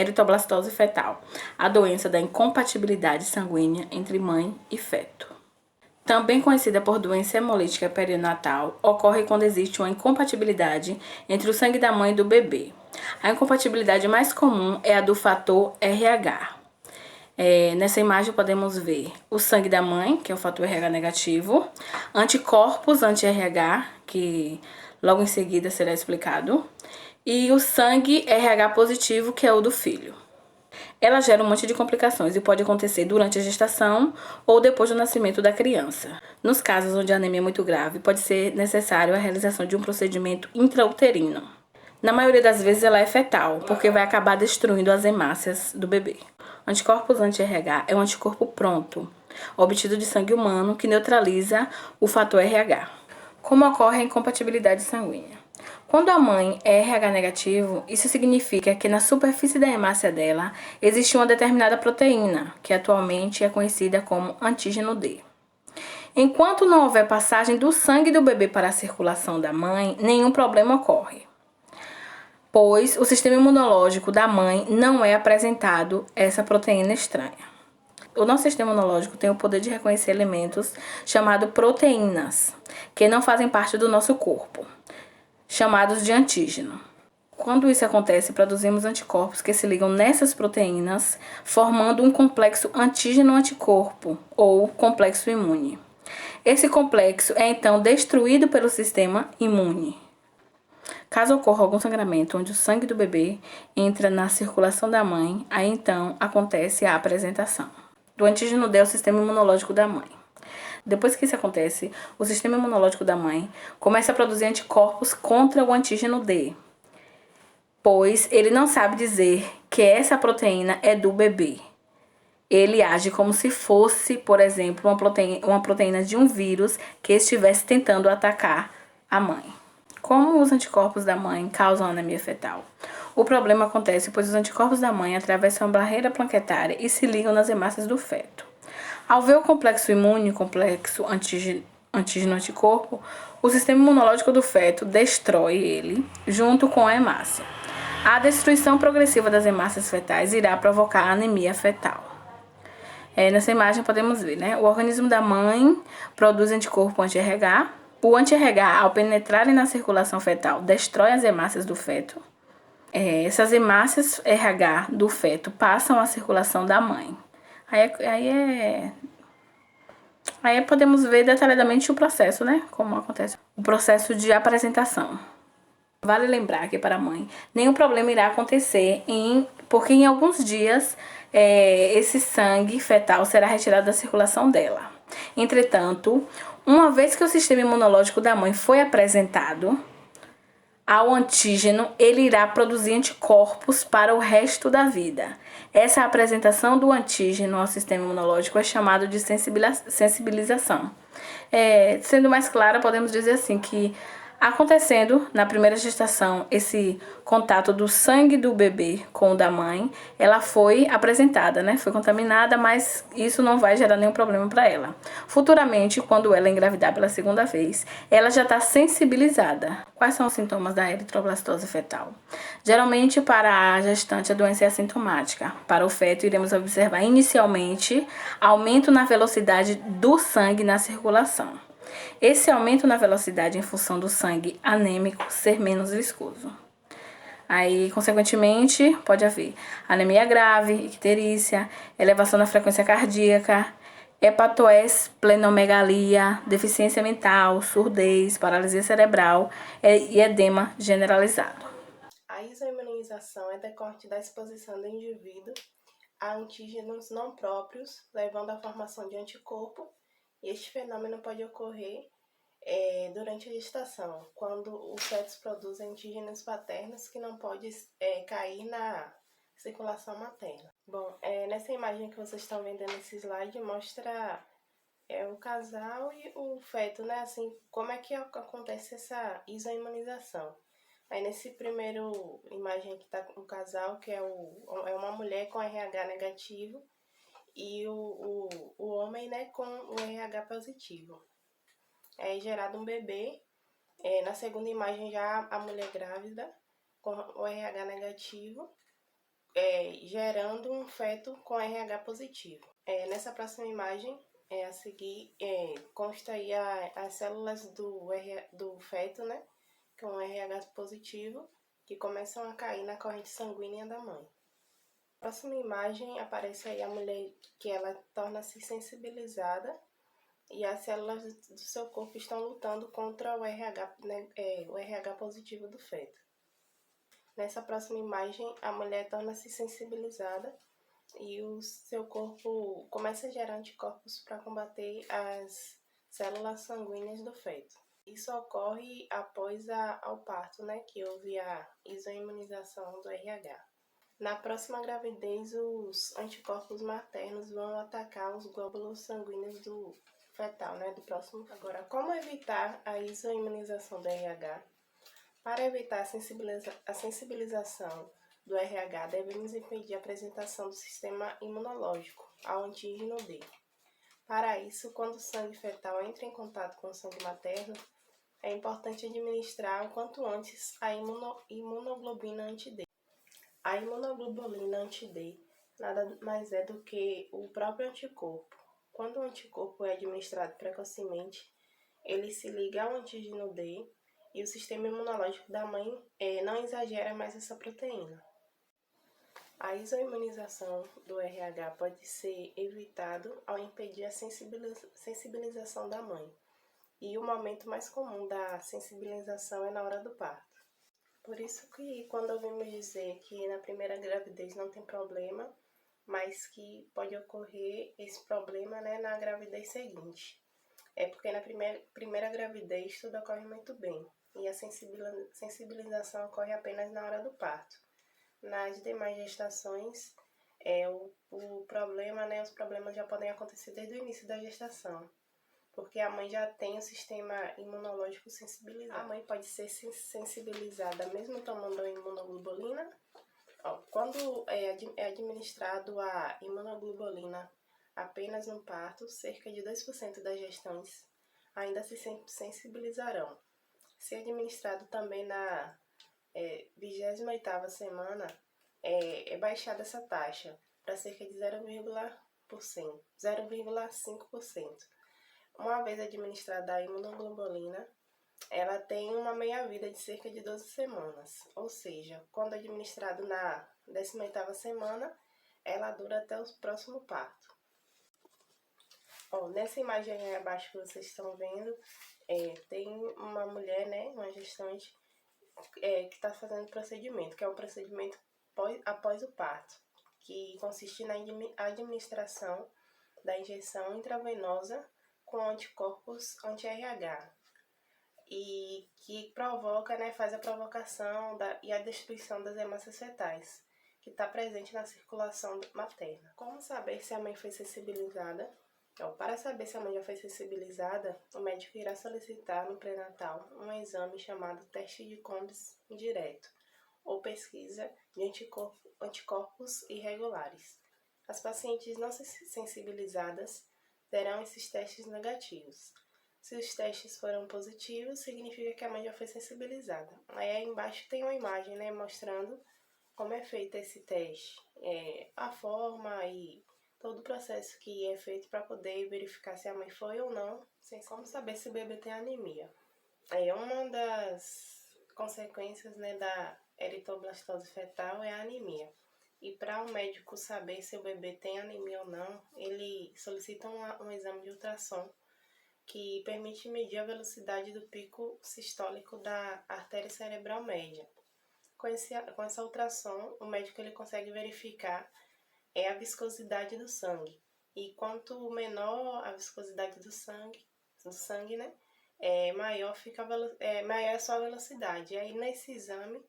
Eritroblastose fetal, a doença da incompatibilidade sanguínea entre mãe e feto. Também conhecida por doença hemolítica perinatal, ocorre quando existe uma incompatibilidade entre o sangue da mãe e do bebê. A incompatibilidade mais comum é a do fator RH. Nessa imagem podemos ver o sangue da mãe, que é o fator RH negativo, anticorpos anti-RH, que logo em seguida será explicado, e o sangue RH positivo, que é o do filho. Ela gera um monte de complicações e pode acontecer durante a gestação ou depois do nascimento da criança. Nos casos onde a anemia é muito grave, pode ser necessário a realização de um procedimento intrauterino. Na maioria das vezes ela é fetal, porque vai acabar destruindo as hemácias do bebê. Anticorpos anti-RH é um anticorpo pronto, obtido de sangue humano que neutraliza o fator RH. Como ocorre a incompatibilidade sanguínea? Quando a mãe é RH negativo, isso significa que na superfície da hemácia dela existe uma determinada proteína, que atualmente é conhecida como antígeno D. Enquanto não houver passagem do sangue do bebê para a circulação da mãe, nenhum problema ocorre, pois o sistema imunológico da mãe não é apresentado essa proteína estranha. O nosso sistema imunológico tem o poder de reconhecer elementos chamados proteínas, que não fazem parte do nosso corpo, chamados de antígeno. Quando isso acontece, produzimos anticorpos que se ligam nessas proteínas, formando um complexo antígeno-anticorpo, ou complexo imune. Esse complexo é então destruído pelo sistema imune. Caso ocorra algum sangramento onde o sangue do bebê entra na circulação da mãe, aí então acontece a apresentação do antígeno D ao sistema imunológico da mãe. Depois que isso acontece, o sistema imunológico da mãe começa a produzir anticorpos contra o antígeno D, pois ele não sabe dizer que essa proteína é do bebê. Ele age como se fosse, por exemplo, uma proteína de um vírus que estivesse tentando atacar a mãe. Como os anticorpos da mãe causam anemia fetal? O problema acontece pois os anticorpos da mãe atravessam a barreira plaquetária e se ligam nas hemácias do feto. Ao ver o complexo imune, complexo antígeno-anticorpo, o sistema imunológico do feto destrói ele junto com a hemácia. A destruição progressiva das hemácias fetais irá provocar anemia fetal. Nessa imagem podemos ver, o organismo da mãe produz anticorpo anti-RH. O anti-RH, ao penetrarem na circulação fetal, destrói as hemácias do feto. Essas hemácias RH do feto passam à circulação da mãe. Aí podemos ver detalhadamente o processo, como acontece. O processo de apresentação. Vale lembrar que para a mãe, nenhum problema irá acontecer, porque em alguns dias esse sangue fetal será retirado da circulação dela. Entretanto, uma vez que o sistema imunológico da mãe foi apresentado ao antígeno, ele irá produzir anticorpos para o resto da vida. Essa apresentação do antígeno ao sistema imunológico é chamada de sensibilização. Sendo mais clara, podemos dizer assim que acontecendo na primeira gestação esse contato do sangue do bebê com o da mãe, ela foi apresentada, foi contaminada, mas isso não vai gerar nenhum problema para ela. Futuramente, quando ela engravidar pela segunda vez, ela já está sensibilizada. Quais são os sintomas da eritroblastose fetal? Geralmente, para a gestante, a doença é assintomática. Para o feto, iremos observar inicialmente aumento na velocidade do sangue na circulação. Esse aumento na velocidade em função do sangue anêmico ser menos viscoso. Aí, consequentemente, pode haver anemia grave, icterícia, elevação na frequência cardíaca, hepatoesplenomegalia, deficiência mental, surdez, paralisia cerebral e edema generalizado. A isoimunização é decorrente da exposição do indivíduo a antígenos não próprios, levando à formação de anticorpo. E este fenômeno pode ocorrer durante a gestação, quando os fetos produzem antígenos paternos que não podem cair na circulação materna. Bom, nessa imagem que vocês estão vendo nesse slide, mostra o casal e o feto, assim, como é que acontece essa isoimunização. Aí nesse primeiro imagem que está o casal, que é uma mulher com RH negativo, e o homem, com o RH positivo. É gerado um bebê. Na segunda imagem já a mulher grávida com o RH negativo gerando um feto com RH positivo. Nessa próxima imagem, a seguir, consta aí as células do feto, né, com RH positivo, que começam a cair na corrente sanguínea da mãe. Na próxima imagem aparece aí a mulher que ela torna-se sensibilizada e as células do seu corpo estão lutando contra o RH, né, o RH positivo do feto. Nessa próxima imagem, a mulher torna-se sensibilizada e o seu corpo começa a gerar anticorpos para combater as células sanguíneas do feto. Isso ocorre após ao parto, né, que houve a isoimunização do RH. Na próxima gravidez, os anticorpos maternos vão atacar os glóbulos sanguíneos do fetal, né, do próximo. Agora, como evitar a isoimunização do RH? Para evitar a sensibilização do RH, devemos impedir a apresentação do sistema imunológico ao antígeno D. Para isso, quando o sangue fetal entra em contato com o sangue materno, é importante administrar o quanto antes a imunoglobulina anti-D. A imunoglobulina anti-D nada mais é do que o próprio anticorpo. Quando o anticorpo é administrado precocemente, ele se liga ao antígeno D e o sistema imunológico da mãe não exagera mais essa proteína. A isoimunização do RH pode ser evitado ao impedir a sensibilização da mãe. E o momento mais comum da sensibilização é na hora do parto. Por isso que quando ouvimos dizer que na primeira gravidez não tem problema, mas que pode ocorrer esse problema, né, na gravidez seguinte. É porque na primeira gravidez tudo ocorre muito bem e a sensibilização ocorre apenas na hora do parto. Nas demais gestações, o problema, né, os problemas já podem acontecer desde o início da gestação, porque a mãe já tem o sistema imunológico sensibilizado. A mãe pode ser sensibilizada mesmo tomando a imunoglobulina. Quando é administrado a imunoglobulina apenas no parto, cerca de 2% das gestantes ainda se sensibilizarão. Se administrado também na 28ª semana, é baixada essa taxa para cerca de 0,5%. Uma vez administrada a imunoglobulina, ela tem uma meia-vida de cerca de 12 semanas, ou seja, quando administrado na 18ª semana, ela dura até o próximo parto. Nessa imagem aí abaixo que vocês estão vendo, tem uma mulher, né, uma gestante, que está fazendo o procedimento, que é um procedimento após o parto, que consiste na administração da injeção intravenosa com anticorpos anti-RH e que provoca, né, faz a provocação e a destruição das hemácias fetais, que está presente na circulação materna. Como saber se a mãe foi sensibilizada? Para saber se a mãe já foi sensibilizada, o médico irá solicitar no pré-natal um exame chamado teste de Combs indireto, ou pesquisa de anticorpos irregulares. As pacientes não sensibilizadas terão esses testes negativos. Se os testes foram positivos, significa que a mãe já foi sensibilizada. Aí embaixo tem uma imagem, né, mostrando como é feito esse teste, a forma e todo o processo que é feito para poder verificar se a mãe foi ou não, como saber se o bebê tem anemia. Uma das consequências, né, da eritroblastose fetal é a anemia. E para o médico saber se o bebê tem anemia ou não, ele solicita um exame de ultrassom que permite medir a velocidade do pico sistólico da artéria cerebral média. Com essa ultrassom, o médico ele consegue verificar a viscosidade do sangue. E quanto menor a viscosidade do sangue, né, maior é a sua velocidade. E aí nesse exame,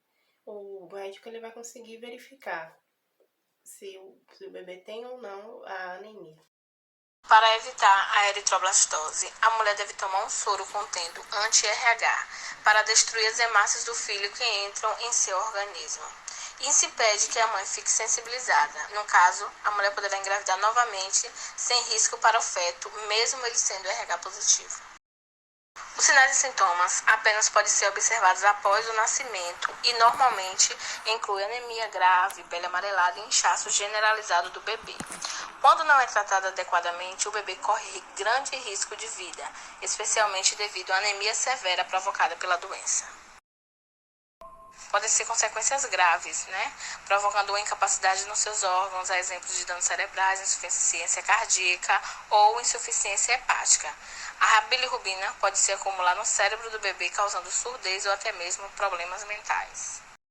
o médico ele vai conseguir verificar se o bebê tem ou não a anemia. Para evitar a eritroblastose, a mulher deve tomar um soro contendo anti-RH para destruir as hemácias do filho que entram em seu organismo. Isso impede que a mãe fique sensibilizada. No caso, a mulher poderá engravidar novamente sem risco para o feto, mesmo ele sendo RH positivo. Os sinais e sintomas apenas podem ser observados após o nascimento e normalmente inclui anemia grave, pele amarelada e inchaço generalizado do bebê. Quando não é tratado adequadamente, o bebê corre grande risco de vida, especialmente devido à anemia severa provocada pela doença. Podem ser consequências graves, provocando uma incapacidade nos seus órgãos, a exemplos de danos cerebrais, insuficiência cardíaca ou insuficiência hepática. A bilirrubina pode se acumular no cérebro do bebê, causando surdez ou até mesmo problemas mentais.